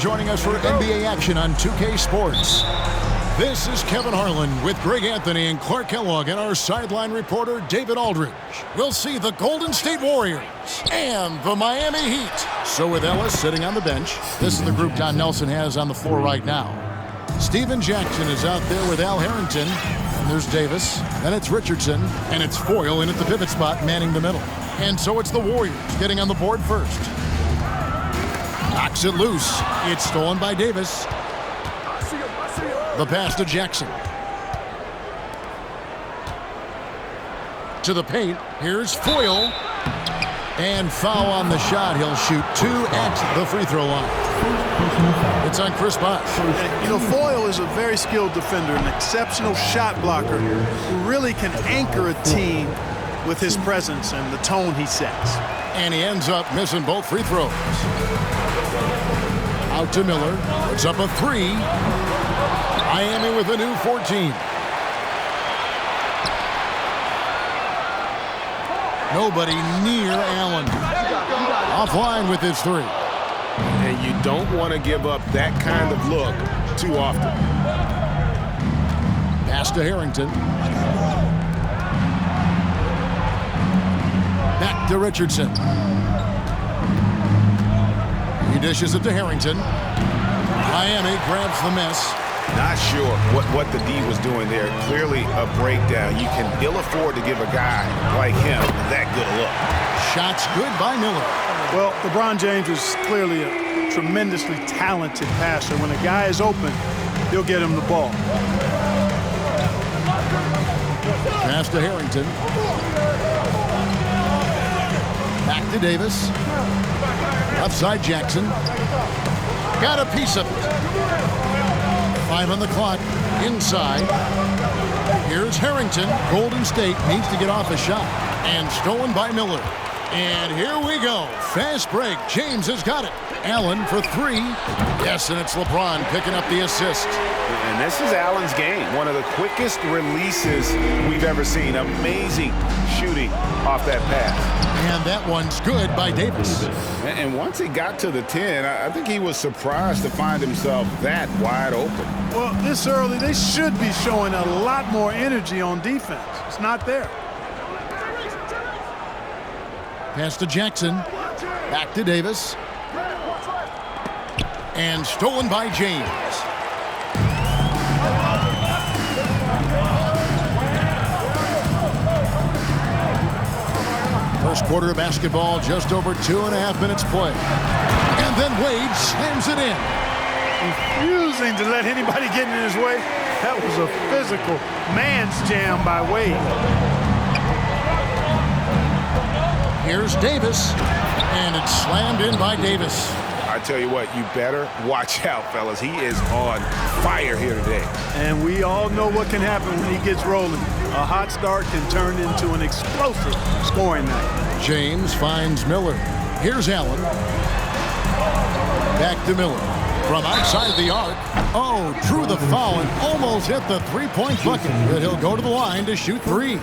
joining us for NBA action on 2K Sports. This is Kevin Harlan with Greg Anthony and Clark Kellogg and our sideline reporter David Aldridge. We'll see the Golden State Warriors and the Miami Heat. So with Ellis sitting on the bench, this is the group Don Nelson has on the floor right now. Steven Jackson is out there with Al Harrington. And there's Davis. Then it's Richardson. And it's Foyle in at the pivot spot, manning the middle. And so it's the Warriors getting on the board first. Knocks it loose. It's stolen by Davis. The pass to Jackson. To the paint. Here's Foyle. And foul on the shot. He'll shoot 2 at the free throw line. It's on Chris Bosh. You know, Foyle is a very skilled defender, an exceptional shot blocker who really can anchor a team with his presence and the tone he sets. And he ends up missing both free throws. Out to Miller. Puts up a 3. Miami with a new 14. Nobody near Allen. Offline with his 3. And you don't want to give up that kind of look too often. Pass to Harrington. Back to Richardson. He dishes it to Harrington. Miami grabs the miss. Not sure what the D was doing there. Clearly a breakdown. You can ill afford to give a guy like him that good a look. Shots good by Miller. Well, LeBron James is clearly a tremendously talented passer. When a guy is open, he'll get him the ball. Pass to Harrington. Back to Davis. Left side Jackson. Got a piece of it. 5 on the clock. Inside. Here's Harrington. Golden State needs to get off a shot. And stolen by Miller. And here we go. Fast break. James has got it. Allen for 3. Yes, and it's LeBron picking up the assist. And this is Allen's game. One of the quickest releases we've ever seen. Amazing shooting off that pass. And that one's good by Davis. And once he got to the 10, I think he was surprised to find himself that wide open. Well, this early, they should be showing a lot more energy on defense. It's not there. Pass to Jackson. Back to Davis. And stolen by James. First quarter of basketball, just over 2.5 minutes play. And then Wade slams it in. Refusing to let anybody get in his way. That was a physical man's jam by Wade. Here's Davis, and it's slammed in by Davis. I tell you what, you better watch out, fellas. He is on fire here today. And we all know what can happen when he gets rolling. A hot start can turn into an explosive scoring night. James finds Miller. Here's Allen. Back to Miller. From outside the arc. Oh, drew the foul and almost hit the three-point bucket. But he'll go to the line to shoot 3.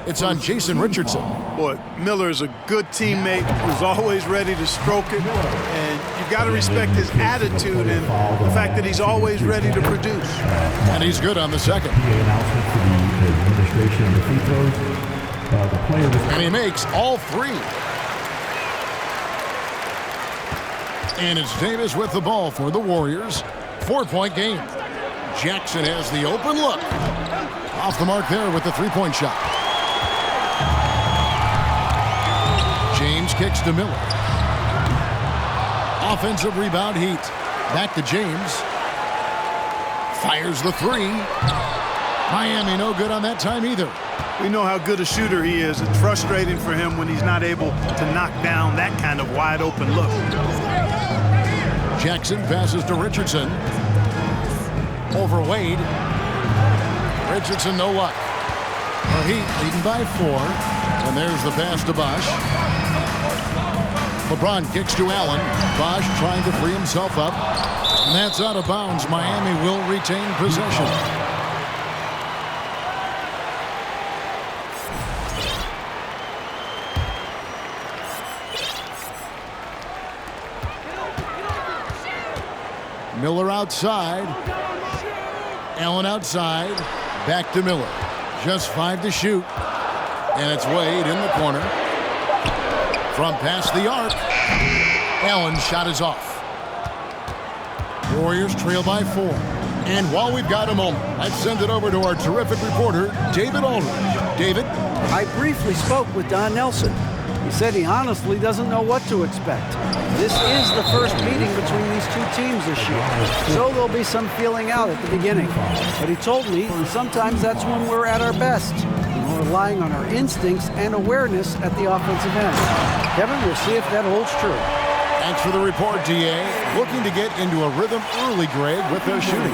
It's on Jason Richardson. Boy, Miller is a good teammate who's always ready to stroke it. And you've got to respect his attitude and the fact that he's always ready to produce. And he's good on the second. And he makes all 3. And it's Davis with the ball for the Warriors. 4-point game. Jackson has the open look. Off the mark there with the 3-point shot. James kicks to Miller. Offensive rebound Heat. Back to James. Fires the 3. Miami no good on that time either. We know how good a shooter he is. It's frustrating for him when he's not able to knock down that kind of wide open look. Jackson passes to Richardson. Over Wade. Richardson no luck. The Heat leading by 4. And there's the pass to Bosh. LeBron kicks to Allen. Bosh trying to free himself up. And that's out of bounds. Miami will retain possession. Miller outside. Allen outside. Back to Miller. Just 5 to shoot. And it's Wade in the corner. From past the arc. Allen's shot is off. Warriors trail by 4. And while we've got a moment, I'd send it over to our terrific reporter, David Aldridge. David? I briefly spoke with Don Nelson. He said he honestly doesn't know what to expect. This is the first meeting between these two teams this year, so there'll be some feeling out at the beginning. But he told me sometimes that's when we're at our best. We're relying on our instincts and awareness at the offensive end. Kevin, we'll see if that holds true. Thanks for the report, DA. Looking to get into a rhythm early, Greg, with their shooting.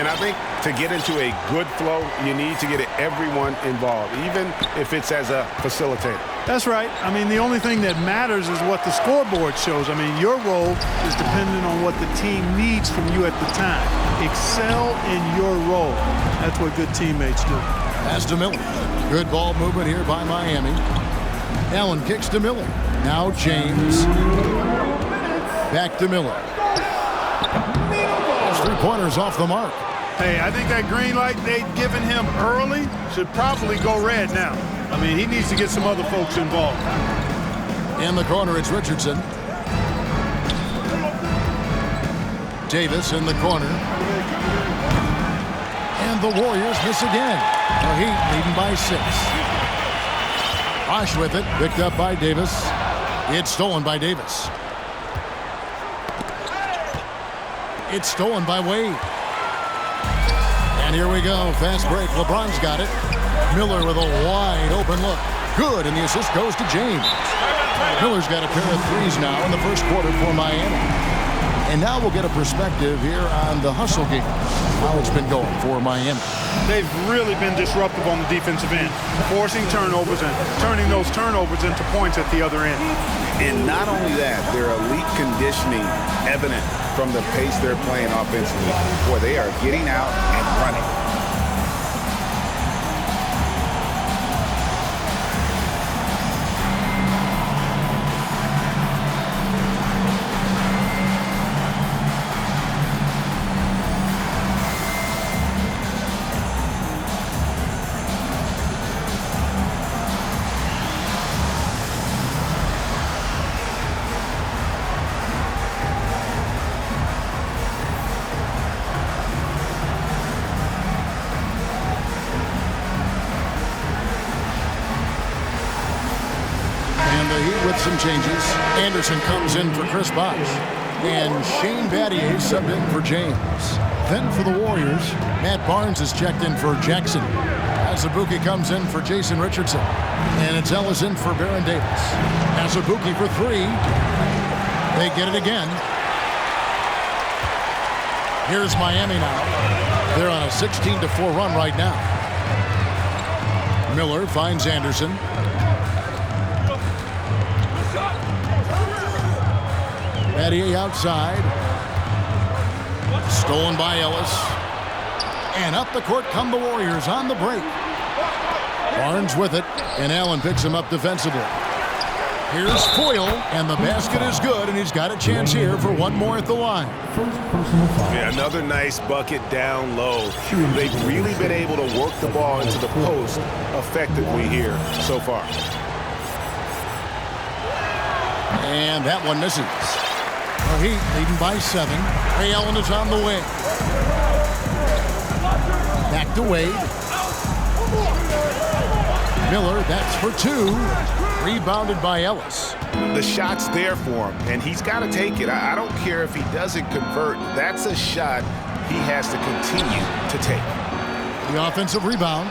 And I think to get into a good flow, you need to get everyone involved, even if it's as a facilitator. That's right. I mean, the only thing that matters is what the scoreboard shows. I mean, your role is dependent on what the team needs from you at the time. Excel in your role. That's what good teammates do. Pass to Miller. Good ball movement here by Miami. Allen kicks to Miller. Now James. Back to Miller. Those 3-pointers off the mark. Hey, I think that green light they'd given him early should probably go red now. I mean, he needs to get some other folks involved. In the corner, it's Richardson. Davis in the corner. And the Warriors miss again. The Heat leading by 6. Bosh with it, picked up by Davis. It's stolen by Davis. It's stolen by Wade. And here we go. Fast break. LeBron's got it. Miller with a wide open look. Good, and the assist goes to James. Miller's got a pair of threes now in the first quarter for Miami. And now we'll get a perspective here on the hustle game, how it's been going for Miami. They've really been disruptive on the defensive end, forcing turnovers and turning those turnovers into points at the other end. And not only that, their elite conditioning evident from the pace they're playing offensively, where they are getting out and running. With some changes, Anderson comes in for Chris Bosh, and Shane Battier subbed in for James. Then for the Warriors, Matt Barnes is checked in for Jackson. Azubuike comes in for Jason Richardson, and it's Ellis in for Baron Davis. Azubuike for 3. They get it again. Here's Miami now. They're on a 16-4 run right now. Miller finds Anderson. Battier outside. Stolen by Ellis. And up the court come the Warriors on the break. Barnes with it, and Allen picks him up defensively. Here's Foyle, and the basket is good, and he's got a chance here for one more at the line. Yeah, another nice bucket down low. They've really been able to work the ball into the post effectively here so far. And that one misses. The Heat leading by 7. Ray Allen is on the wing. Back to Wade. Miller, that's for 2. Rebounded by Ellis. The shot's there for him, and he's got to take it. I don't care if he doesn't convert. That's a shot he has to continue to take. The offensive rebound.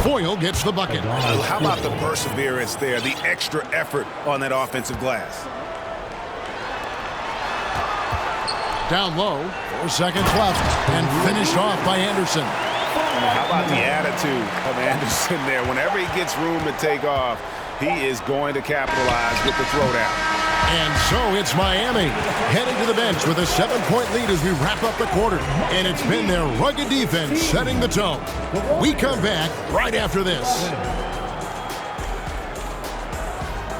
Foyle gets the bucket. How about the perseverance there, the extra effort on that offensive glass? Down low, 4 seconds left, and finished off by Anderson. How about the attitude of Anderson there? Whenever he gets room to take off, he is going to capitalize with the throwdown. And so it's Miami heading to the bench with a 7-point lead as we wrap up the quarter. And it's been their rugged defense setting the tone. We come back right after this.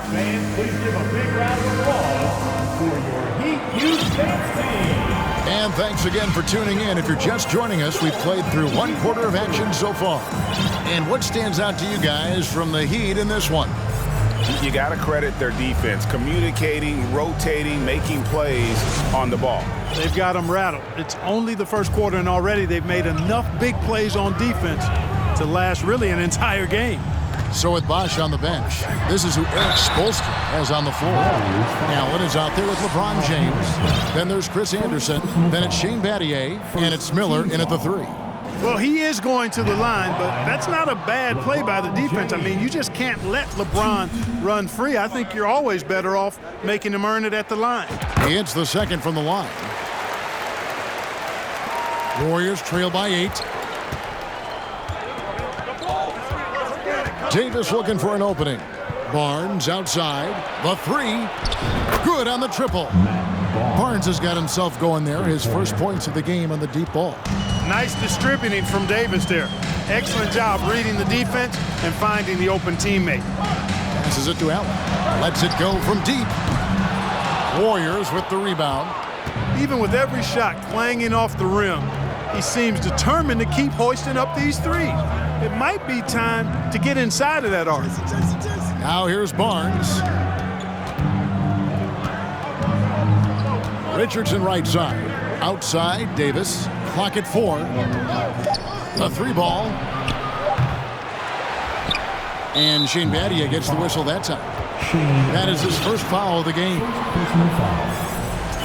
Fans, please give a big round of applause for your Heat Youth Dance Team. And thanks again for tuning in. If you're just joining us, we've played through one quarter of action so far. And what stands out to you guys from the Heat in this one? You got to credit their defense, communicating, rotating, making plays on the ball. They've got them rattled. It's only the first quarter, and already they've made enough big plays on defense to last really an entire game. So with Bosh on the bench, this is who Eric Spoelstra has on the floor. Allen is out there with LeBron James. Then there's Chris Anderson. Then it's Shane Battier. And it's Miller in at the 3. Well, he is going to the line, but that's not a bad play by the defense. I mean, you just can't let LeBron run free. I think you're always better off making him earn it at the line. He hits the second from the line. Warriors trail by 8. Davis looking for an opening. Barnes outside. The 3. Good on the triple. Barnes has got himself going there. His first points of the game on the deep ball. Nice distributing from Davis there. Excellent job reading the defense and finding the open teammate. Passes it to Allen. Lets it go from deep. Warriors with the rebound. Even with every shot clanging off the rim, he seems determined to keep hoisting up these threes. It might be time to get inside of that arc. Now here's Barnes. Richardson right side. Outside, Davis. Clock at 4. A 3 ball. And Shane Battier gets the whistle that time. That is his first foul of the game.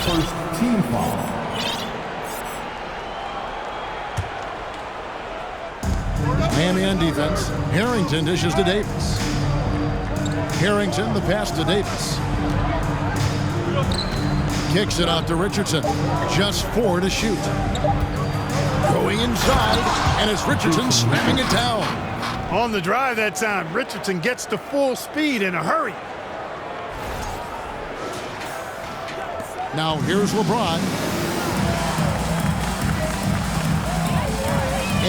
First team foul. Miami on defense. Harrington dishes to Davis. Harrington, the pass to Davis. Kicks it out to Richardson. Just 4 to shoot. Going inside, and it's Richardson slamming it down. On the drive that time, Richardson gets to full speed in a hurry. Now here's LeBron.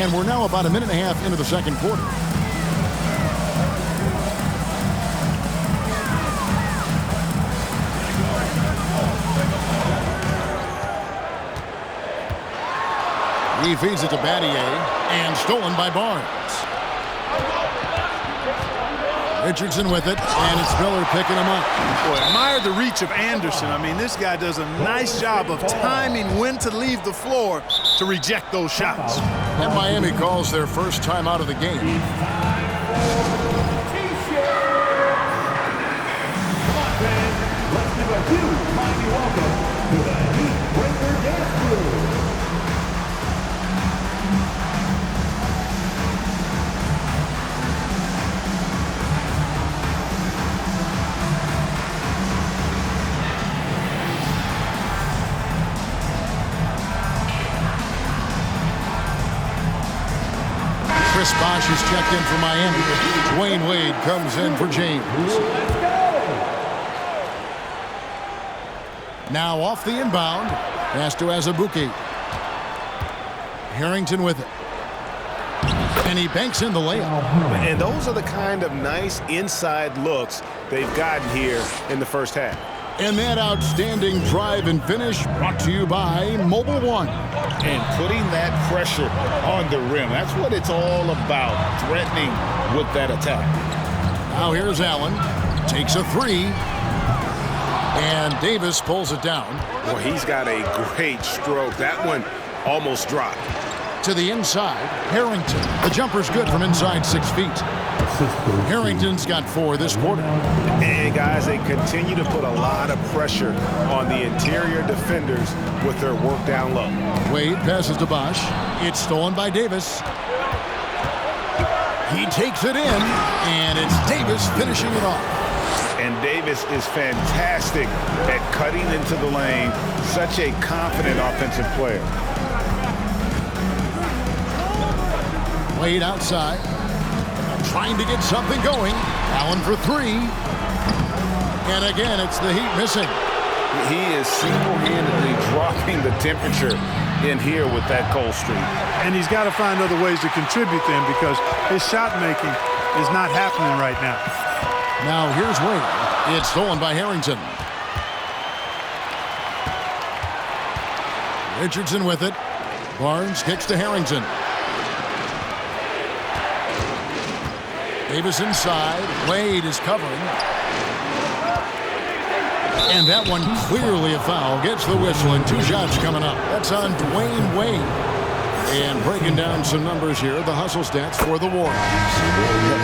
And we're now about a minute and a half into the second quarter. He feeds it to Battier, and stolen by Barnes. Richardson with it, and it's Miller picking him up. Boy, admire the reach of Anderson. I mean, this guy does a nice job of timing when to leave the floor to reject those shots. And Miami calls their first time out of the game. Chris Bosh is checked in for Miami. Dwayne Wade comes in for James. Now off the inbound. Pass to Azubuike. Harrington with it. And he banks in the layup. And those are the kind of nice inside looks they've gotten here in the first half. And that outstanding drive and finish brought to you by Mobile One. And putting that pressure on the rim. That's what it's all about, threatening with that attack. Now here's Allen. Takes a 3. And Davis pulls it down. Well, he's got a great stroke. That one almost dropped. To the inside, Harrington. The jumper's good from inside 6 feet. Harrington's got 4 this quarter. And guys, they continue to put a lot of pressure on the interior defenders with their work down low. Wade passes to Bosh. It's stolen by Davis. He takes it in, and it's Davis finishing it off. And Davis is fantastic at cutting into the lane. Such a confident offensive player. Wade outside. Trying to get something going. Allen for 3. And again, it's the Heat missing. He is single-handedly dropping the temperature in here with that cold streak. And he's got to find other ways to contribute then, because his shot making is not happening right now. Now here's Wade. It's stolen by Harrington. Richardson with it. Barnes kicks to Harrington. Davis inside. Wade is covering. And that one clearly a foul. Gets the whistle and 2 shots coming up. That's on Dwayne Wade. And breaking down some numbers here, the hustle stats for the Warriors.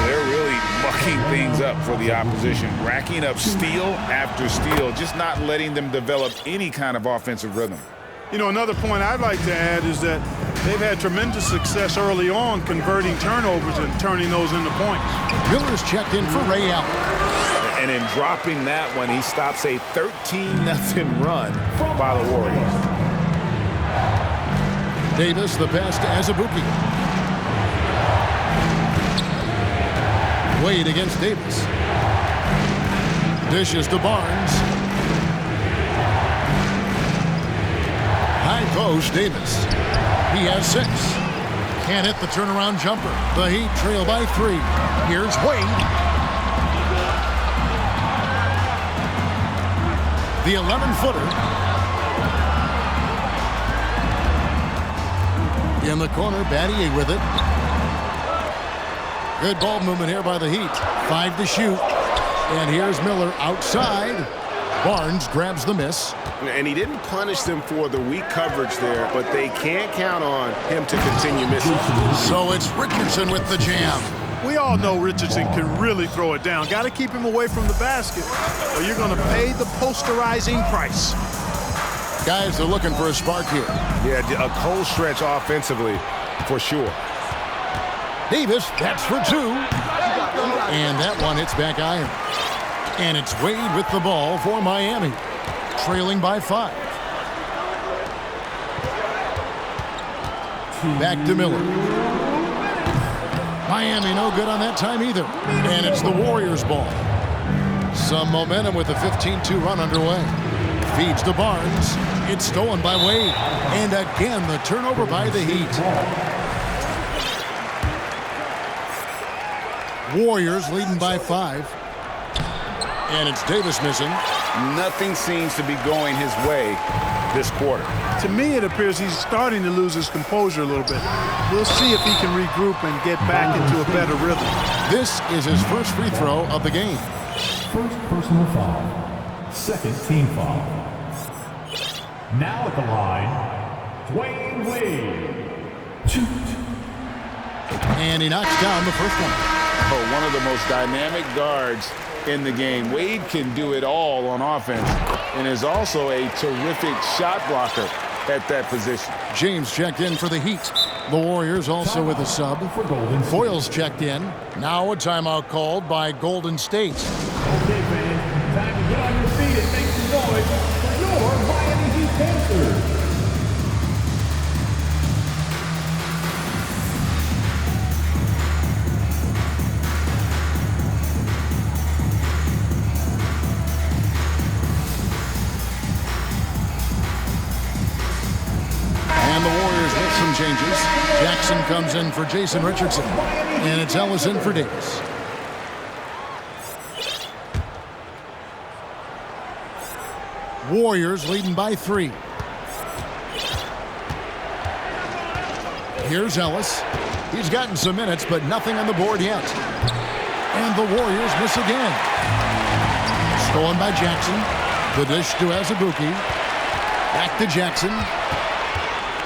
They're really mucking things up for the opposition, racking up steal after steal, just not letting them develop any kind of offensive rhythm. You know, another point I'd like to add is that they've had tremendous success early on converting turnovers and turning those into points. Miller's checked in for Ray Allen. And in dropping that one, he stops a 13-0 run by the Warriors. Davis, the pass to Azubuike. Wade against Davis. Dishes to Barnes. High post, Davis. He has 6. Can't hit the turnaround jumper. The Heat trail by 3. Here's Wade. The 11-footer. In the corner, Battier with it. Good ball movement here by the Heat. 5 to shoot. And here's Miller outside. Barnes grabs the miss. And he didn't punish them for the weak coverage there, but they can't count on him to continue missing. So it's Richardson with the jam. We all know Richardson can really throw it down. Got to keep him away from the basket, or you're going to pay the posterizing price. Guys are looking for a spark here. Yeah, a cold stretch offensively, for sure. Davis, that's for 2. And that one hits back iron. And it's Wade with the ball for Miami, trailing by 5. Back to Miller. Miami no good on that time either. And it's the Warriors' ball. Some momentum with the 15-2 run underway. Feeds to Barnes. It's stolen by Wade. And again, the turnover by the Heat. Warriors leading by 5. And it's Davis missing. Nothing seems to be going his way this quarter. To me, it appears he's starting to lose his composure a little bit. We'll see if he can regroup and get back into a better rhythm. This is his first free throw of the game. First personal foul. Second team foul. Now at the line, Dwayne Wade. Shoot. And he knocks down the first one. Oh, one of the most dynamic guards in the game. Wade can do it all on offense and is also a terrific shot blocker at that position. James checked in for the Heat. The Warriors also with a sub. Foyles checked in. Now a timeout called by Golden State. Okay, fans, time to get on your feet and make some noise for your Miami Heat Panthers. And the Warriors make some changes. Jackson comes in for Jason Richardson. And it's Ellis in for Davis. Warriors leading by 3. Here's Ellis. He's gotten some minutes, but nothing on the board yet. And the Warriors miss again. Stolen by Jackson. The dish to Azubuike. Back to Jackson.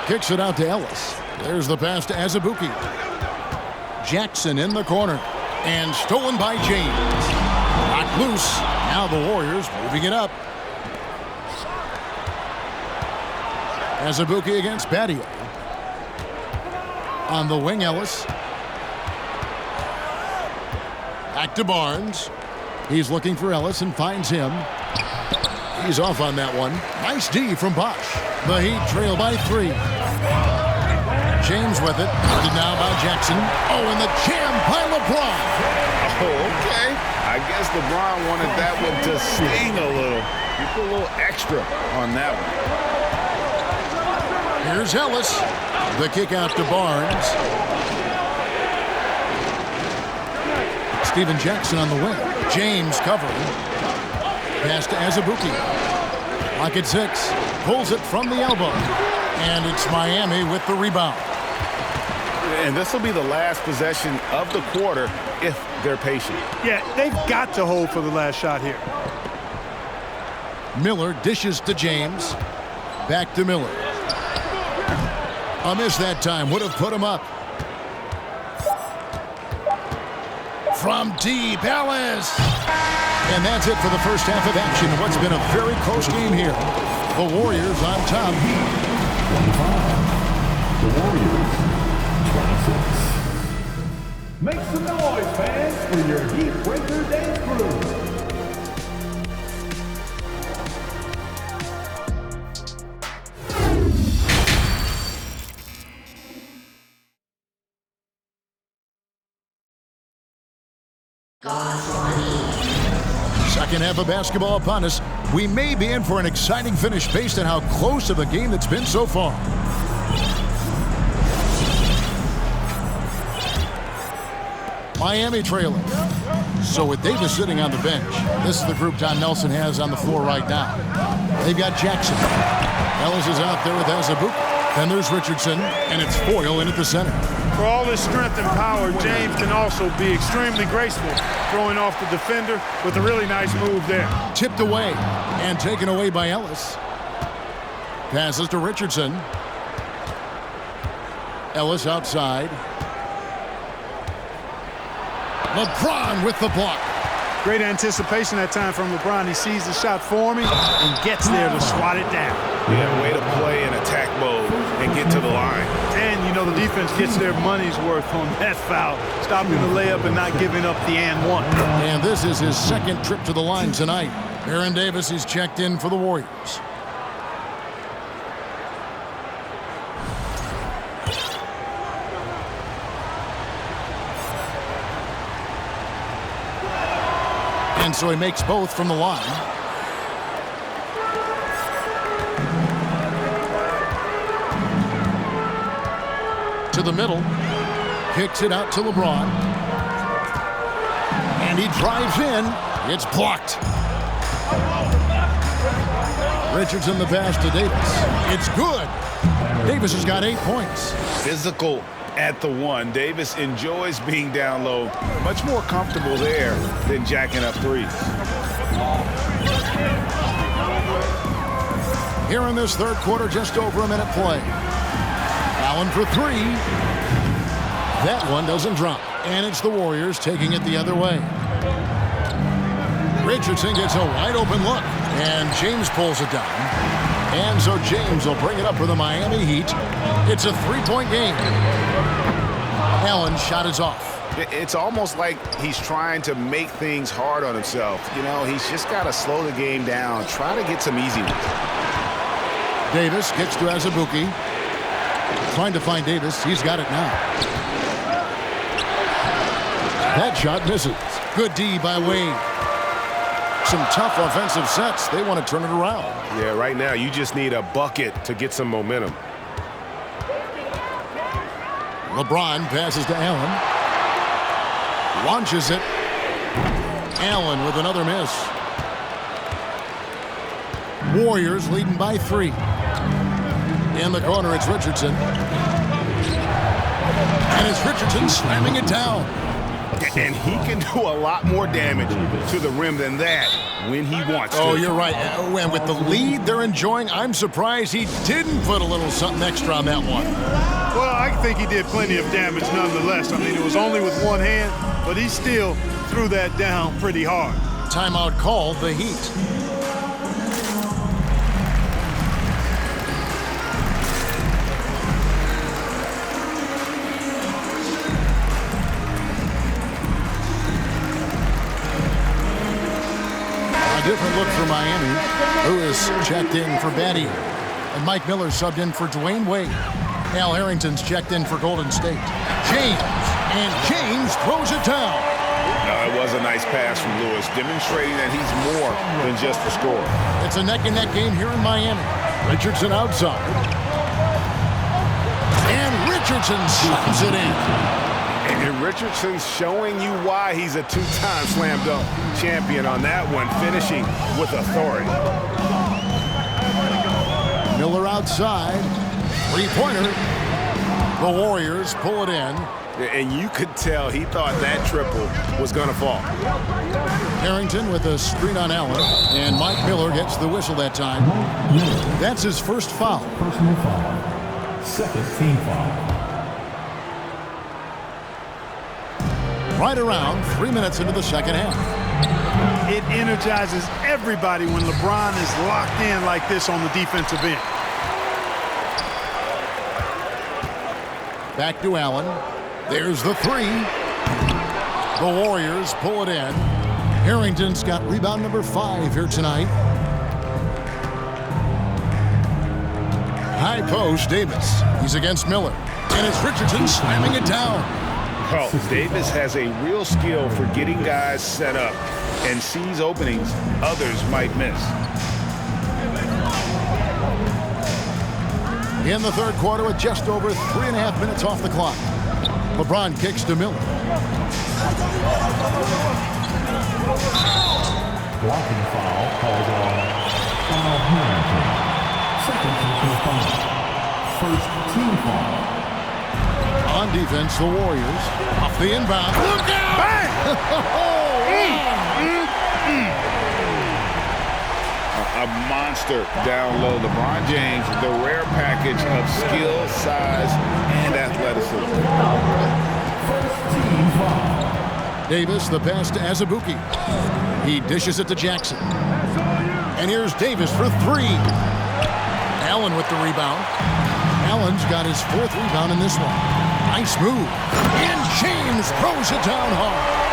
Kicks it out to Ellis. There's the pass to Azubuike. Jackson in the corner. And stolen by James. Knocked loose. Now the Warriors moving it up. Azubuike against Battier. On the wing, Ellis. Back to Barnes. He's looking for Ellis and finds him. He's off on that one. Nice D from Bosch. The Heat trail by 3. James with it. Guarded now by Jackson. Oh, and the jam by LeBron. Oh, okay. I guess LeBron wanted that one to sting a little. You put a little extra on that one. Here's Ellis. The kick out to Barnes. Steven Jackson on the wing. James covering. Pass to Azubuike. Clock at 6. Pulls it from the elbow. And it's Miami with the rebound. And this will be the last possession of the quarter if they're patient. Yeah, they've got to hold for the last shot here. Miller dishes to James. Back to Miller. A miss that time. Would have put him up. From deep, Ellis. And that's it for the first half of action. What's been a very close game here. The Warriors on top. 25. The Warriors, 26. Make some noise, fans, for your Heat Breaker Dance Crew. Second half of basketball upon us. We may be in for an exciting finish based on how close of a game it's been so far. Miami trailing. So with Davis sitting on the bench, this is the group Don Nelson has on the floor right now. They've got Jackson. Ellis is out there with Azubuike. Then there's Richardson, and it's Foyle in at the center. For all his strength and power, James can also be extremely graceful, throwing off the defender with a really nice move there. Tipped away and taken away by Ellis. Passes to Richardson. Ellis outside. LeBron with the block. Great anticipation that time from LeBron. He sees the shot forming and gets there to swat it down. Yeah, way to play in attack mode and get to the line. And, you know, the defense gets their money's worth on that foul, stopping the layup and not giving up the and one. And this is his second trip to the line tonight. Aaron Davis is checked in for the Warriors. And so he makes both from the line. To the middle. Kicks it out to LeBron. And he drives in. It's blocked. Richardson the pass to Davis. It's good. Davis has got 8 points. Physical at the one. Davis enjoys being down low. Much more comfortable there than jacking up threes. Here in this third quarter, just over a minute play. Allen for 3. That one doesn't drop. And it's the Warriors taking it the other way. Richardson gets a wide open look. And James pulls it down. And so James will bring it up for the Miami Heat. It's a 3-point game. Allen's shot is off. It's almost like he's trying to make things hard on himself. You know, he's just got to slow the game down. Try to get some easy ones. Davis gets to Azubuike. Trying to find Davis. He's got it now. That shot misses. Good D by Wade. Some tough offensive sets. They want to turn it around. Yeah, right now you just need a bucket to get some momentum. LeBron passes to Allen. Launches it. Allen with another miss. Warriors leading by 3. In the corner, it's Richardson. And it's Richardson slamming it down. And he can do a lot more damage to the rim than that when he wants to. Oh, you're right. And with the lead they're enjoying, I'm surprised he didn't put a little something extra on that one. Well, I think he did plenty of damage nonetheless. I mean, it was only with one hand, but he still threw that down pretty hard. Timeout called, the Heat. Different look for Miami. Lewis checked in for Batty. And Mike Miller subbed in for Dwayne Wade. Al Harrington's checked in for Golden State. James. And James throws it down. It was a nice pass from Lewis, demonstrating that he's more than just a scorer. It's a neck-and-neck game here in Miami. Richardson outside. And Richardson slams it in. And Richardson's showing you why he's a 2-time slam dunk champion on that one, finishing with authority. Miller outside. Three-pointer. The Warriors pull it in. And you could tell he thought that triple was going to fall. Harrington with a screen on Allen. And Mike Miller gets the whistle that time. That's his first foul. Personal foul. Second team foul. Right around 3 minutes into the second half. It energizes everybody when LeBron is locked in like this on the defensive end. Back to Allen. There's the three. The Warriors pull it in. Harrington's got rebound number 5 here tonight. High post, Davis. He's against Miller. And it's Richardson slamming it down. Oh, Davis has a real skill for getting guys set up and sees openings others might miss. In the third quarter with just over 3.5 minutes off the clock. LeBron kicks to Miller. Blocking foul called on Al Harrington. Second personal foul. First team foul. On defense, the Warriors. Off the inbound. Look out! Bang! A monster down low. LeBron James, the rare package of skill, size, and athleticism. Davis, the pass to Azubuike. He dishes it to Jackson. And here's Davis for 3. Allen with the rebound. Allen's got his 4th rebound in this one. Nice move. And James throws it down hard.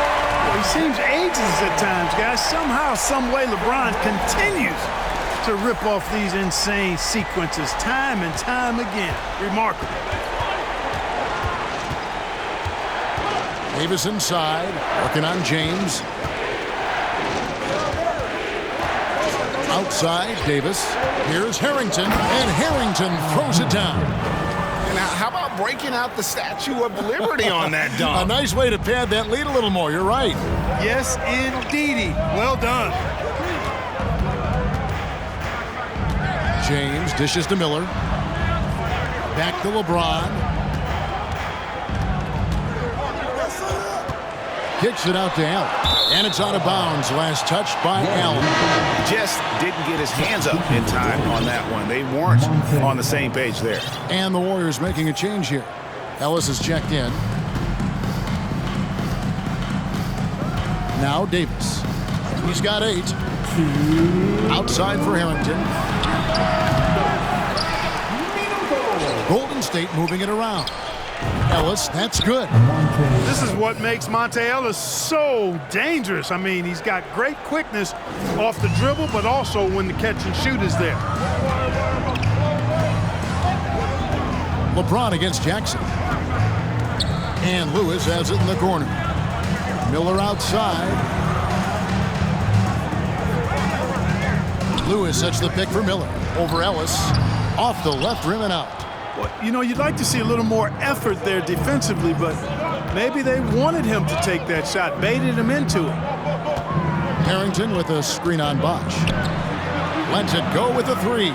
He seems ageless at times, guys. Somehow, some way, LeBron continues to rip off these insane sequences time and time again. Remarkable. Davis inside, working on James. Outside, Davis. Here's Harrington, and Harrington throws it down. Now, how about breaking out the Statue of Liberty on that dunk? A nice way to pad that lead a little more. You're right. Yes, indeedy. Well done. James dishes to Miller. Back to LeBron. Kicks it out to Allen. And it's out of bounds. Last touched by Allen. Just didn't get his hands up in time on that one. They weren't on the same page there. And the Warriors making a change here. Ellis is checked in. Now Davis. He's got 8. Outside for Harrington. Golden State moving it around. Ellis, that's good. This is what makes Monte Ellis so dangerous. I mean, he's got great quickness off the dribble, but also when the catch and shoot is there. LeBron against Jackson. And Lewis has it in the corner. Miller outside. Lewis sets the pick for Miller. Over Ellis. Off the left rim and out. Well, you know, you'd like to see a little more effort there defensively, but maybe they wanted him to take that shot, baited him into it. Harrington with a screen on Bosch. Lets it go with a 3.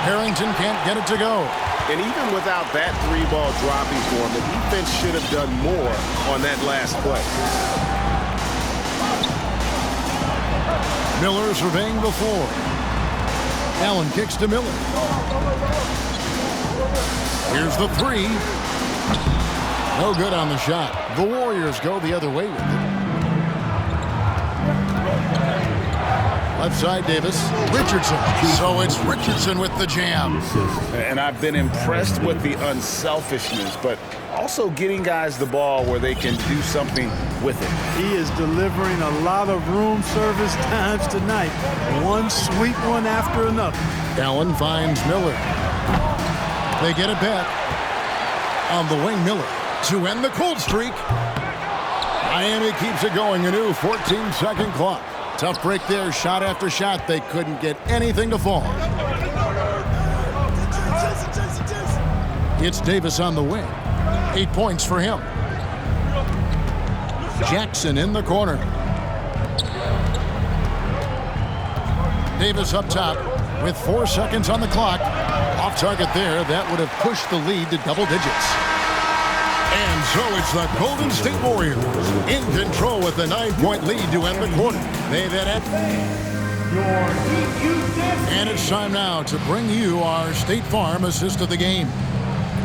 Harrington can't get it to go. And even without that 3-ball dropping for him, the defense should have done more on that last play. Miller surveying the floor. Allen kicks to Miller. Here's the 3. No good on the shot. The Warriors go the other way with it. Left side, Davis. Richardson. So it's Richardson with the jam. And I've been impressed with the unselfishness, but also getting guys the ball where they can do something with it. He is delivering a lot of room service times tonight. One sweet one after another. Allen finds Miller. They get it back. On the wing, Miller to end the cold streak. Miami keeps it going. A new 14-second clock. Tough break there. Shot after shot. They couldn't get anything to fall. It's Davis on the wing. 8 points for him. Jackson in the corner. Davis up top. with 4 seconds on the clock. Off target there. That would have pushed the lead to double digits. And so it's the Golden State Warriors in control with the 9-point lead to end the quarter. They then and it's time now to bring you our State Farm assist of the game.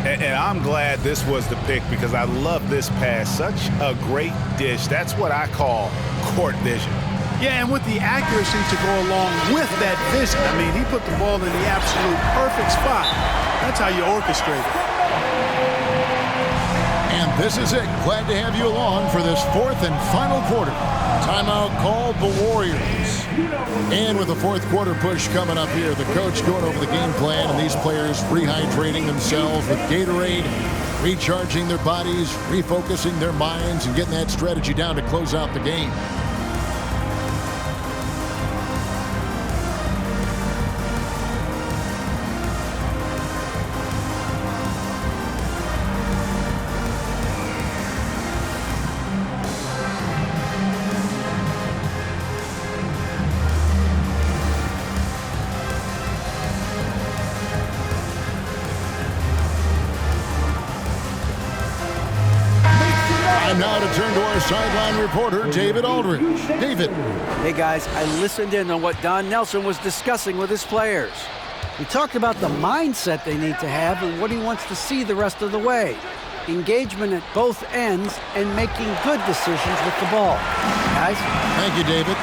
And I'm glad this was the pick because I love this pass. Such a great dish. That's what I call court vision. Yeah, and with the accuracy to go along with that vision. I mean, he put the ball in the absolute perfect spot. That's how you orchestrate it. And this is it. Glad to have you along for this 4th and final quarter. Timeout called the Warriors. And with the 4th quarter push coming up here, the coach going over the game plan and these players rehydrating themselves with Gatorade, recharging their bodies, refocusing their minds, and getting that strategy down to close out the game. Now to turn to our sideline reporter, David Aldridge. David. Hey, guys, I listened in on what Don Nelson was discussing with his players. He talked about the mindset they need to have and what he wants to see the rest of the way. Engagement at both ends and making good decisions with the ball. Guys? Thank you, David.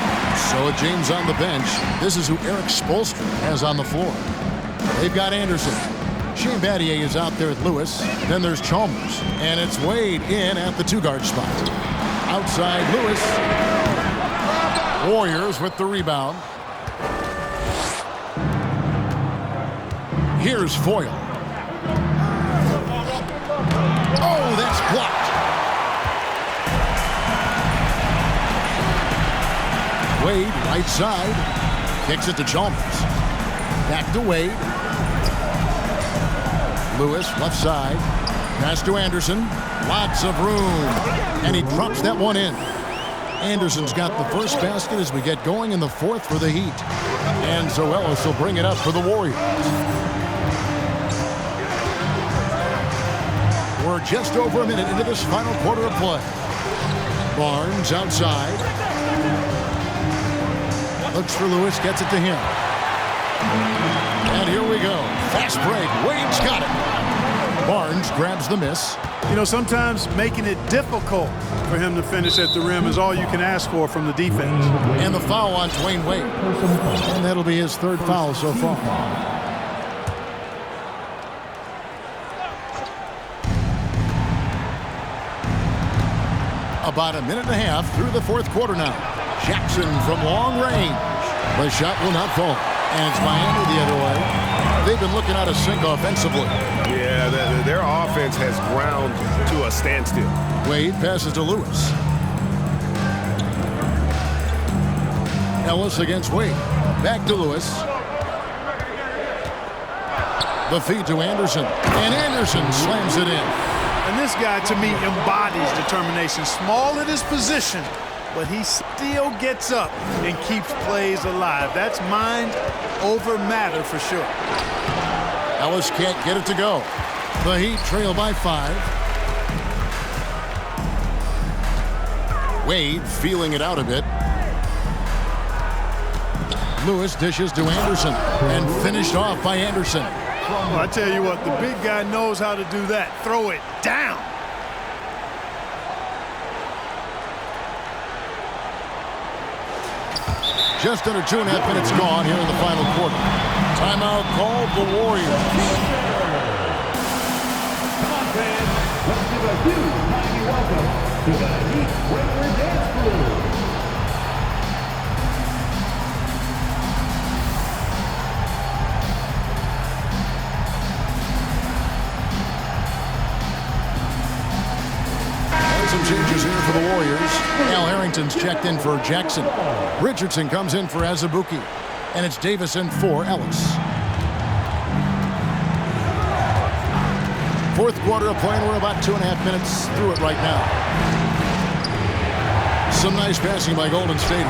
So with James on the bench, this is who Eric Spoelstra has on the floor. They've got Anderson. Shane Battier is out there at Lewis. Then there's Chalmers. And it's Wade in at the 2-guard spot. Outside Lewis. Warriors with the rebound. Here's Foyle. Oh, that's blocked. Wade, right side. Kicks it to Chalmers. Back to Wade. Lewis, left side. Pass to Anderson. Lots of room. And he drops that one in. Anderson's got the first basket as we get going in the 4th for the Heat. And Zoelis will bring it up for the Warriors. We're just over a minute into this final quarter of play. Barnes outside. Looks for Lewis, gets it to him. And here we go. Fast break. Wade's got it. Barnes grabs the miss. You know, sometimes making it difficult for him to finish at the rim is all you can ask for from the defense. And the foul on Dwayne Wade. And that'll be his 3rd foul so far. About a minute and a half through the 4th quarter now. Jackson from long range. The shot will not fall. And it's Miami the other way. They've been looking out of sync offensively. Yeah, their offense has ground to a standstill. Wade passes to Lewis. Ellis against Wade. Back to Lewis. The feed to Anderson. And Anderson slams it in. And this guy, to me, embodies determination. Small in his position, but he still gets up and keeps plays alive. That's mind over matter for sure. Ellis can't get it to go. The Heat trail by 5. Wade feeling it out a bit. Lewis dishes to Anderson and finished off by Anderson. Well, I tell you what, the big guy knows how to do that. Throw it down. Just under 2.5 minutes gone here in the final quarter. Timeout called the Warriors. Come on, fans. Let's give a huge mighty welcome to the Heat Breaker Dance Crew. Some changes here for the Warriors. Al Harrington's checked in for Jackson. Richardson comes in for Azubuike. And it's Davis in for Ellis. 4th quarter of play, and we're about 2.5 minutes through it right now. Some nice passing by Golden State.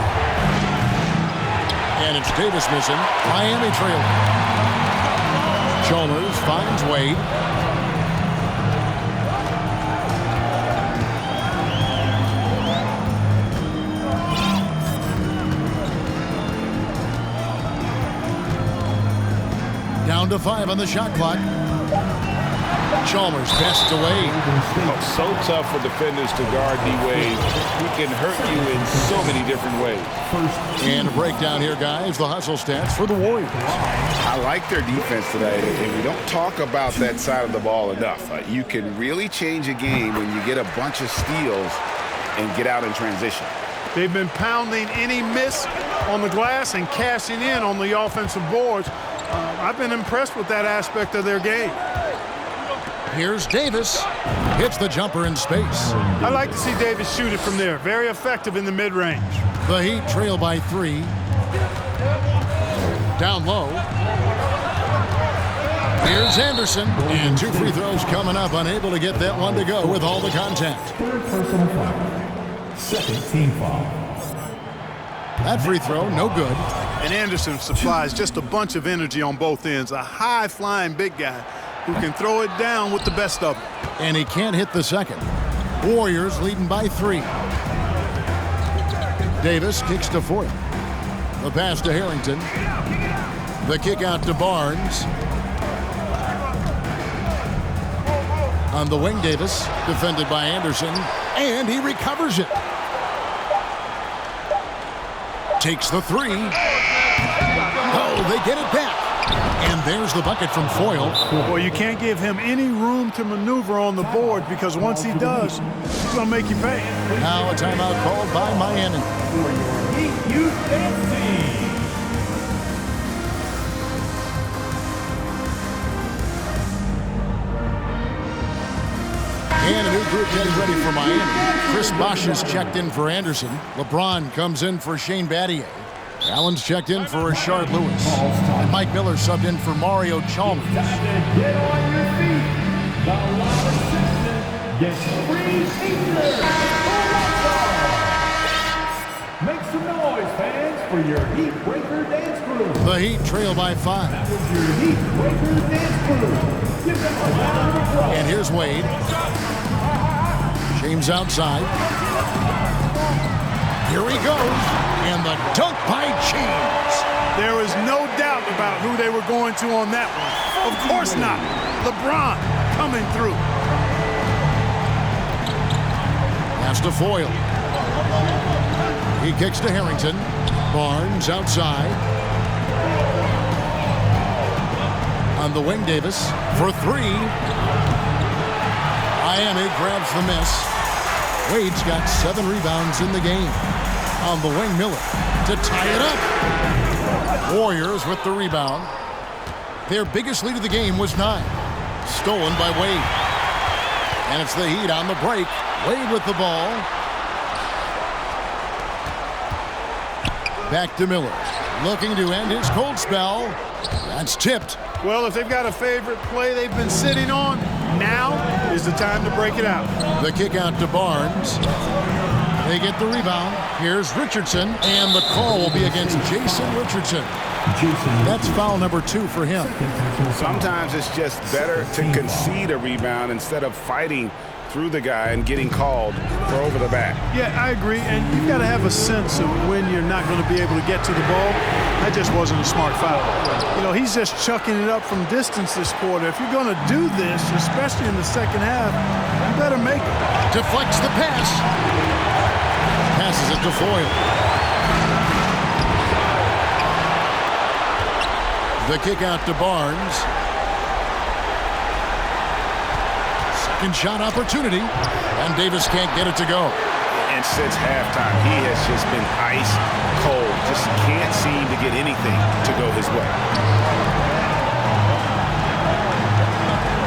And it's Davis missing. Miami trailing. Chalmers finds Wade. Down to 5 on the shot clock. Chalmers bests away. Oh, so tough for defenders to guard D-Wade. He can hurt you in so many different ways. And a breakdown here, guys. The hustle stats for the Warriors. I like their defense today, and we don't talk about that side of the ball enough. You can really change a game when you get a bunch of steals and get out in transition. They've been pounding any miss on the glass and cashing in on the offensive boards. I've been impressed with that aspect of their game. Here's Davis. Hits the jumper in space. I like to see Davis shoot it from there. Very effective in the mid-range. The Heat trail by 3. Down low. Here's Anderson. And 2 free throws coming up. Unable to get that one to go with all the contact. Third personal foul. Second team foul. That free throw, no good. And Anderson supplies just a bunch of energy on both ends. A high-flying big guy who can throw it down with the best of them. And he can't hit the second. Warriors leading by 3. Davis kicks to Foyle. The pass to Harrington. The kick out to Barnes. On the wing, Davis, defended by Anderson, and he recovers it. Takes the 3. Oh, they get it back. And there's the bucket from Foyle. Well, you can't give him any room to maneuver on the board because once he does, he's going to make you pay. Now a timeout called by Miami. And a new group getting ready for Miami. Chris Bosh is checked in for Anderson. LeBron comes in for Shane Battier. Allen's checked in for Rashard Lewis. And Mike Miller subbed in for Mario Chalmers. Get on your feet. The loud assistant gets free Easter. Make some noise, fans, for your Heat Breaker dance crew. The Heat trail by 5. That was your Heat Breaker dance crew. Give them a round of applause. And here's Wade. James outside. Here he goes. And the dunk by James. There is no doubt about who they were going to on that one. Of course not. LeBron coming through. Pass to Foyle. He kicks to Harrington. Barnes outside. On the wing, Davis for 3. Miami grabs the miss. Wade's got 7 rebounds in the game. On the wing, Miller to tie it up. Warriors with the rebound. Their biggest lead of the game was 9. Stolen by Wade. And it's the Heat on the break. Wade with the ball. Back to Miller. Looking to end his cold spell. That's tipped. Well, if they've got a favorite play they've been sitting on, now is the time to break it out. The kick out to Barnes. They get the rebound. Here's Richardson, and the call will be against Jason Richardson. That's foul number 2 for him. Sometimes it's just better to concede a rebound instead of fighting through the guy and getting called for over the back. Yeah, I agree, and you've got to have a sense of when you're not going to be able to get to the ball. That just wasn't a smart foul. You know, he's just chucking it up from distance this quarter. If you're going to do this, especially in the second half, you better make it. Deflects the pass. Passes it to Foyle. The kick out to Barnes. Second shot opportunity. And Davis can't get it to go. And since halftime, he has just been ice cold. Just can't seem to get anything to go his way.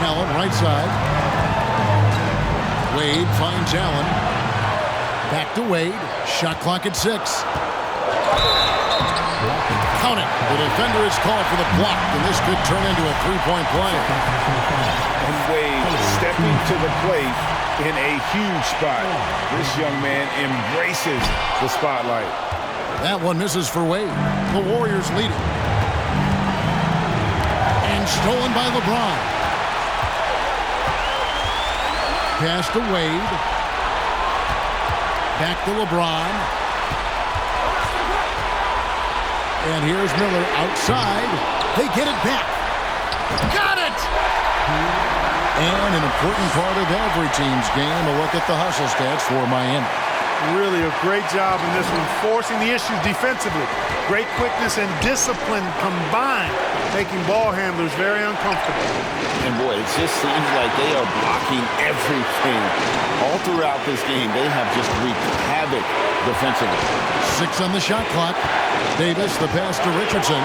Allen, right side. Wade finds Allen. Back to Wade. Shot clock at 6. Count it. The defender is called for the block, and this could turn into a 3-point play. And Wade stepping to the plate in a huge spot. This young man embraces the spotlight. That one misses for Wade. The Warriors lead it. And stolen by LeBron. Pass to Wade. Back to LeBron. And here's Miller outside. They get it back. Got it! And an important part of every team's game, a look at the hustle stats for Miami. Really a great job in this one, forcing the issues defensively. Great quickness and discipline combined, making ball handlers very uncomfortable. And boy, it just seems like they are blocking everything. All throughout this game, they have just wreaked havoc defensively. 6 on the shot clock. Davis, the pass to Richardson.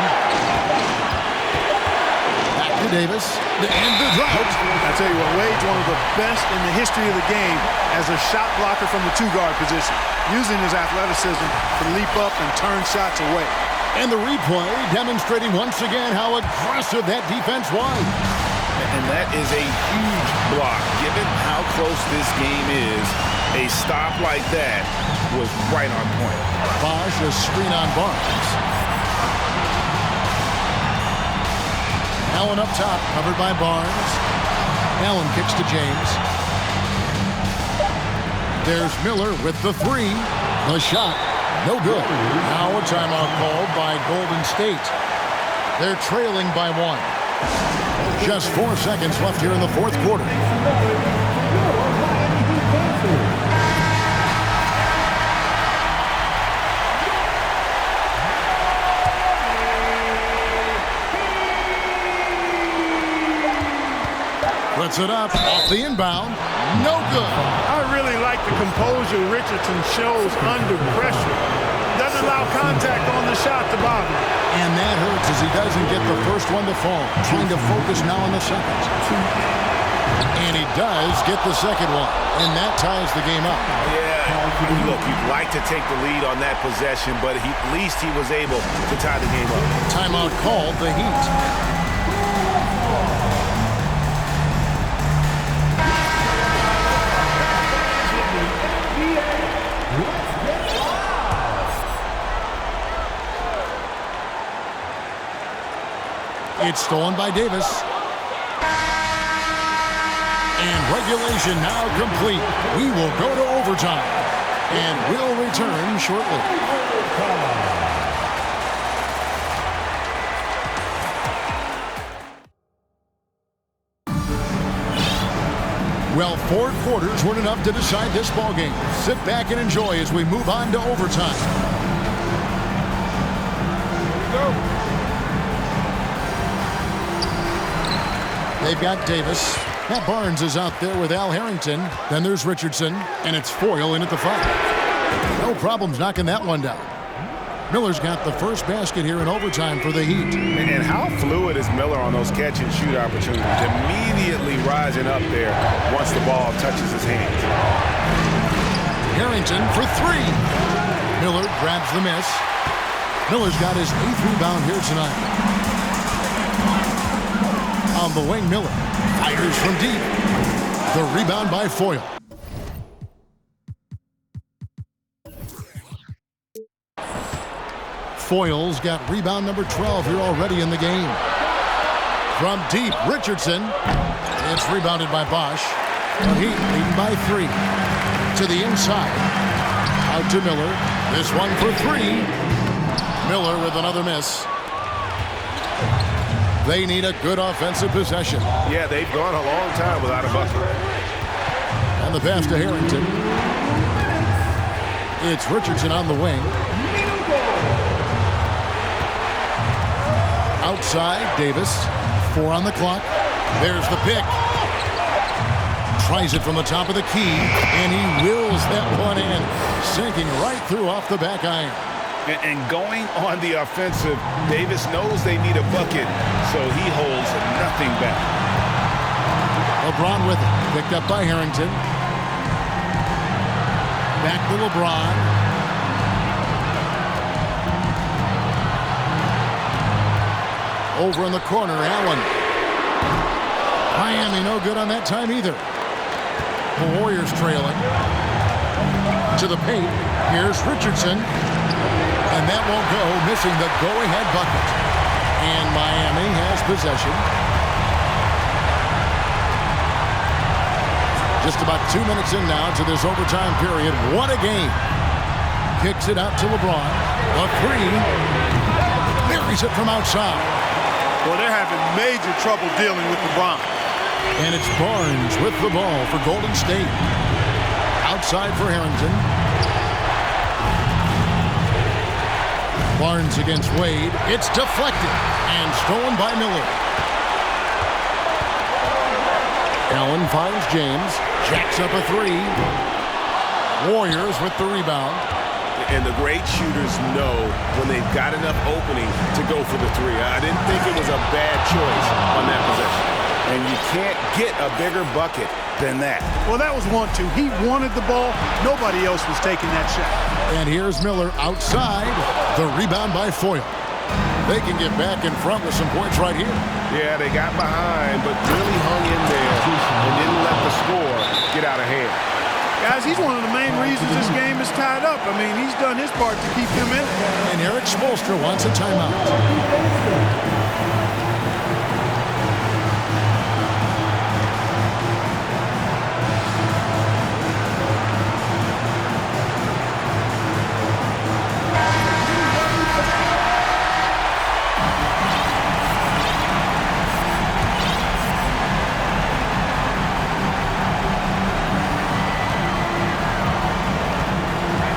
Back to Davis. And the drought. I tell you what, Wade's one of the best in the history of the game as a shot blocker from the two-guard position, using his athleticism to leap up and turn shots away. And the replay demonstrating once again how aggressive that defense was. And that is a huge block. Given how close this game is, a stop like that was right on point. Bosh, a screen on Barnes. Allen up top, covered by Barnes. Allen kicks to James. There's Miller with the three. The shot, no good. Now a timeout called by Golden State. They're trailing by 1. Just 4 seconds left here in the fourth quarter. Puts it up off the inbound. No good. I really like the composure Richardson shows under pressure. Doesn't allow contact on the shot to bother. And that hurts as he doesn't get the first one to fall. Trying to focus now on the second. And he does get the second one. And that ties the game up. Yeah, look, you'd like to take the lead on that possession, but at least he was able to tie the game up. Timeout called, the Heat. It's stolen by Davis. And regulation now complete. We will go to overtime. And we'll return shortly. Well, 4 quarters weren't enough to decide this ballgame. Sit back and enjoy as we move on to overtime. Here we go. They've got Davis. Matt Barnes is out there with Al Harrington. Then there's Richardson, and it's Foyle in at the 5. No problems knocking that one down. Miller's got the first basket here in overtime for the Heat. And how fluid is Miller on those catch-and-shoot opportunities? Immediately rising up there once the ball touches his hands. Harrington for 3. Miller grabs the miss. Miller's got his 8th rebound here tonight. On the wing, Miller fires from deep. The rebound by Foyle. Foyle's got rebound number 12 here already in the game. From deep, Richardson. It's rebounded by Bosh. The Heat leading by 3. To the inside. Out to Miller. This one for 3. Miller with another miss. They need a good offensive possession. Yeah, they've gone a long time without a bucket. And the pass to Harrington. It's Richardson on the wing. Outside, Davis. 4 on the clock. There's the pick. Tries it from the top of the key, and he wills that one in, sinking right through off the back iron. And going on the offensive, Davis knows they need a bucket, so he holds nothing back. LeBron with it. Picked up by Harrington. Back to LeBron. Over in the corner, Allen. Miami no good on that time either. The Warriors trailing. To the paint. Here's Richardson. And that won't go, missing the go-ahead bucket. And Miami has possession. Just about 2 minutes in now to this overtime period. What a game. Kicks it out to LeBron. A three. Buries it from outside. Well, they're having major trouble dealing with LeBron. And it's Barnes with the ball for Golden State. Outside for Harrington. Barnes against Wade. It's deflected and stolen by Miller. Allen finds James. Jacks up a three. Warriors with the rebound. And the great shooters know when they've got enough opening to go for the three. I didn't think it was a bad choice on that possession. And you can't get a bigger bucket than that. Well, that was 1-2. He wanted the ball. Nobody else was taking that shot. And here's Miller outside. The rebound by Foyle. They can get back in front with some points right here. Yeah, they got behind, but really hung in there and didn't let the score get out of hand. Guys, he's one of the main reasons this game is tied up. I mean, he's done his part to keep them in it. And Eric Spoelstra wants a timeout.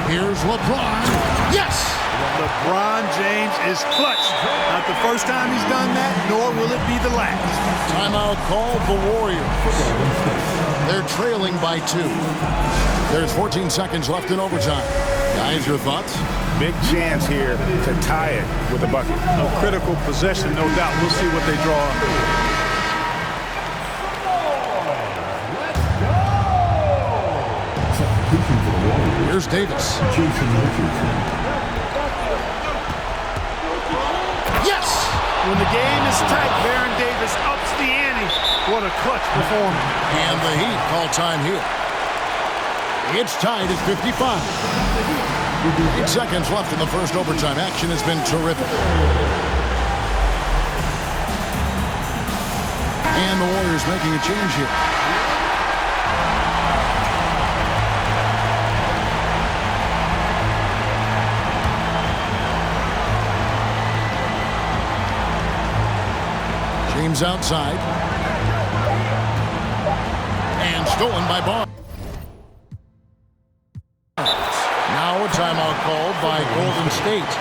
Here's LeBron. Yes! LeBron James is clutch. Not the first time he's done that, nor will it be the last. Timeout called the Warriors. They're trailing by 2. There's 14 seconds left in overtime. Guys, your thoughts? Big chance here to tie it with a bucket. A critical possession, no doubt. We'll see what they draw up. Here's Davis. Jason Richardson. Yes! When the game is tight, Baron Davis ups the ante. What a clutch performance. And the Heat call time here. It's tied at 55. 8 seconds left in the first overtime. Action has been terrific. And the Warriors making a change here. James outside. And stolen by Barnes. Now a timeout called by Golden State.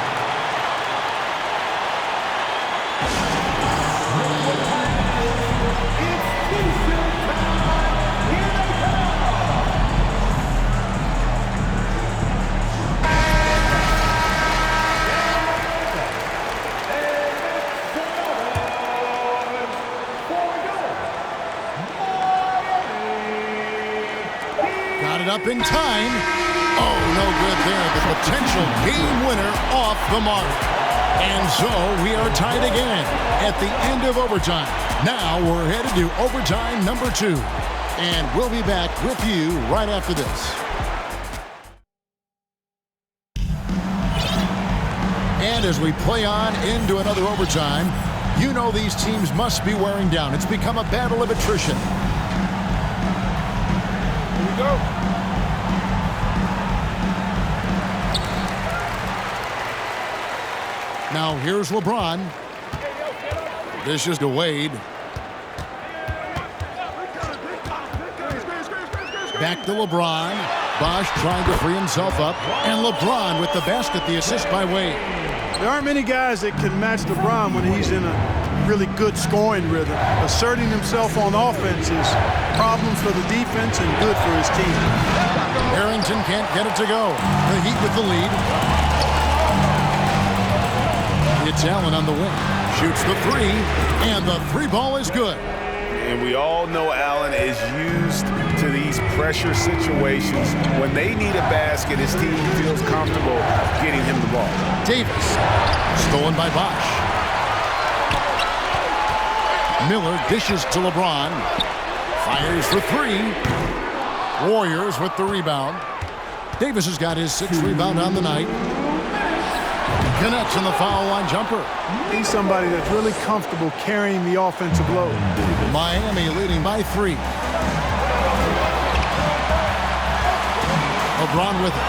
Up in time. Oh, no good there. The potential game winner off the mark. And so we are tied again at the end of overtime. Now we're headed to overtime number 2. And we'll be back with you right after this. And as we play on into another overtime, you know these teams must be wearing down. It's become a battle of attrition. Here we go. Now here's LeBron. This is to Wade. Back to LeBron. Bosh trying to free himself up. And LeBron with the basket, the assist by Wade. There aren't many guys that can match LeBron when he's in a really good scoring rhythm. Asserting himself on offense is problems for the defense and good for his team. Harrington can't get it to go. The Heat with the lead. It's Allen on the wing. Shoots the three, and the three ball is good. And we all know Allen is used to these pressure situations. When they need a basket, his team feels comfortable getting him the ball. Davis, stolen by Bosh. Miller dishes to LeBron. Fires for three. Warriors with the rebound. Davis has got his 6th rebound on the night. Connects on the foul line jumper. He's somebody that's really comfortable carrying the offensive load. Miami leading by 3. LeBron with it.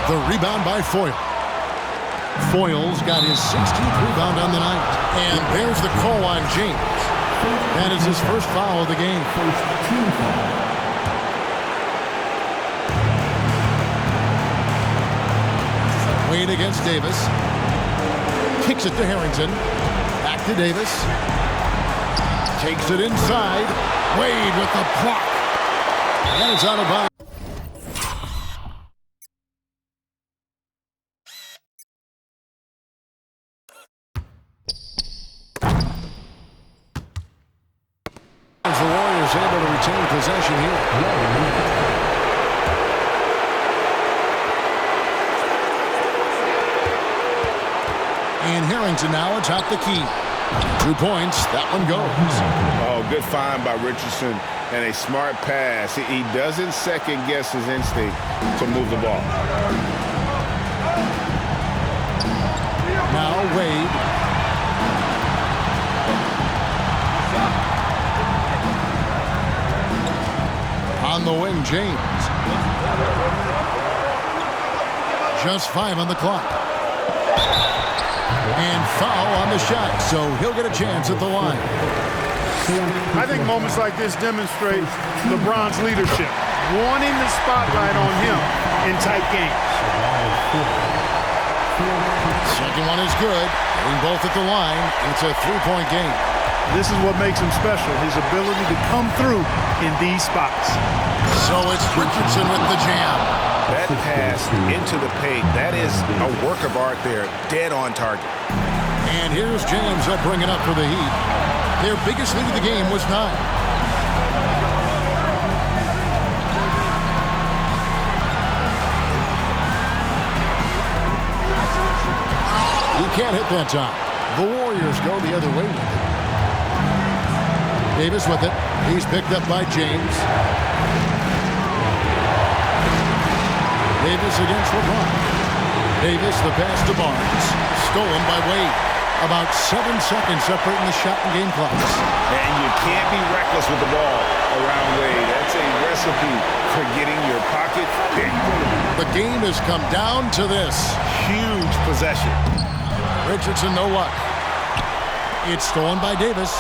The rebound by Foyle. Foyle's got his 16th rebound on the night. And there's the call on James. That is his first foul of the game. First team foul. Wade against Davis. Kicks it to Harrington. Back to Davis. Takes it inside. Wade with the block. And it's out of bounds. The Warriors able to retain possession here. And Harrington now atop the key. 2 points. That one goes. Oh, good find by Richardson and a smart pass. He doesn't second guess his instinct to move the ball. Now Wade. On the wing, James. Just 5 on the clock. And foul on the shot, so he'll get a chance at the line. I think moments like this demonstrate LeBron's leadership, wanting the spotlight on him in tight games. Second one is good. Getting both at the line. It's a 3-point game. This is what makes him special, his ability to come through in these spots. So it's Richardson with the jam. That pass into the paint, that is a work of art there, dead on target. And here's James. They'll bring it up for the Heat. Their biggest lead of the game was 9. He can't hit that time. The Warriors go the other way with it. Davis with it. He's picked up by James. Davis against LeBron. Davis, the pass to Barnes. Stolen by Wade. About 7 seconds separating the shot and game clocks. And you can't be reckless with the ball around Wade. That's a recipe for getting your pocket big. The game has come down to this. Huge possession. Richardson, no luck. It's stolen by Davis.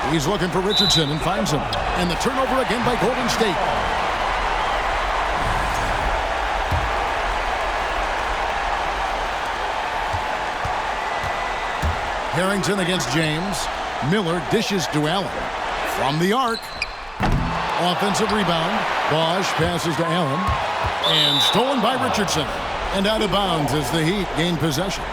He's looking for Richardson and finds him. And the turnover again by Golden State. Harrington against James. Miller dishes to Allen. From the arc. Offensive rebound. Bosch passes to Allen. And stolen by Richardson. And out of bounds as the Heat gain possession.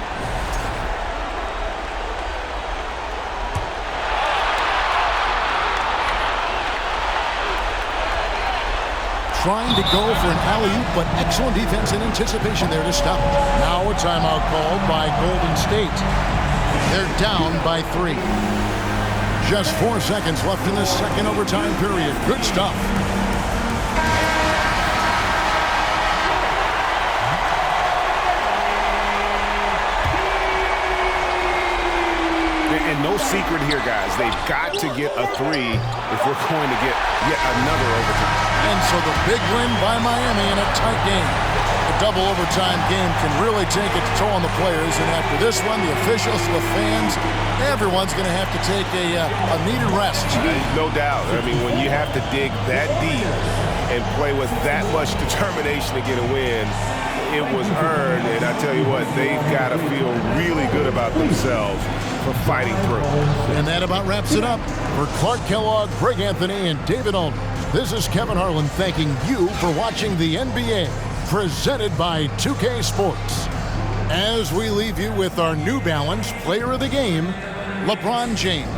Trying to go for an alley-oop, but excellent defense and anticipation there to stop it. Now a timeout called by Golden State. They're down by 3. Just 4 seconds left in this second overtime period. Good stuff. And no secret here, guys. They've got to get a 3 if we're going to get yet another overtime. And so the big win by Miami in a tight game. A double overtime game can really take its toll on the players. And after this one, the officials, the fans, everyone's going to have to take a needed rest. No doubt. I mean, when you have to dig that deep and play with that much determination to get a win, it was earned. And I tell you what, they've got to feel really good about themselves for fighting through. And that about wraps it up. For Clark Kellogg, Greg Anthony, and David Aldridge, this is Kevin Harlan thanking you for watching the NBA, presented by 2K Sports. As we leave you with our New Balance Player of the Game, LeBron James.